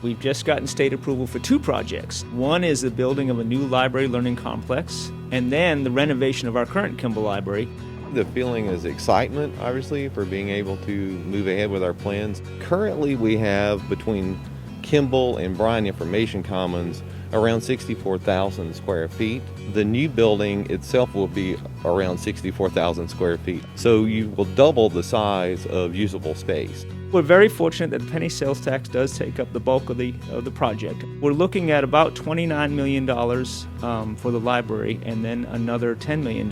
We've just gotten state approval for 2 projects. One is the building of a new library learning complex, and then the renovation of our current Kimbel Library. The feeling is excitement, obviously, for being able to move ahead with our plans. Currently, we have between Kimbel and Bryan Information Commons around 64,000 square feet. The new building itself will be around 64,000 square feet. So you will double the size of usable space. We're very fortunate that the penny sales tax does take up the bulk of the project. We're looking at about $29 million for the library, and then another $10 million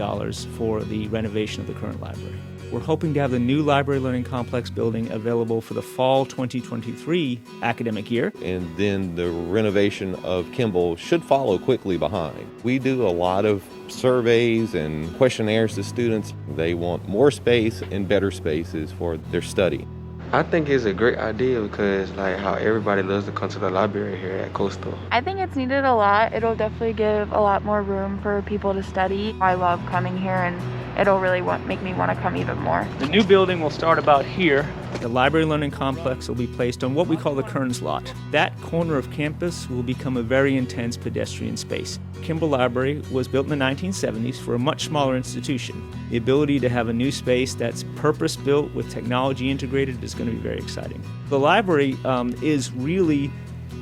for the renovation of the current library. We're hoping to have the new library learning complex building available for the fall 2023 academic year. And then the renovation of Kimbel should follow quickly behind. We do a lot of surveys and questionnaires to students. They want more space and better spaces for their study. I think it's a great idea because like how everybody loves to come to the library here at Coastal. I think it's needed a lot. It'll definitely give a lot more room for people to study. I love coming here, and it'll really make me want to come even more. The new building will start about here. The library learning complex will be placed on what we call the Kearns lot. That corner of campus will become a very intense pedestrian space. Kimbel Library was built in the 1970s for a much smaller institution. The ability to have a new space that's purpose-built with technology integrated is going to be very exciting. The library is really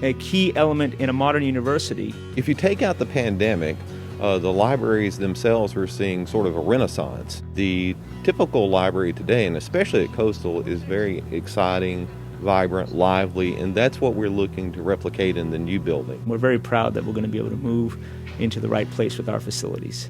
a key element in a modern university. If you take out the pandemic, the libraries themselves are seeing sort of a renaissance. The typical library today, and especially at Coastal, is very exciting, vibrant, lively, and that's what we're looking to replicate in the new building. We're very proud that we're going to be able to move into the right place with our facilities.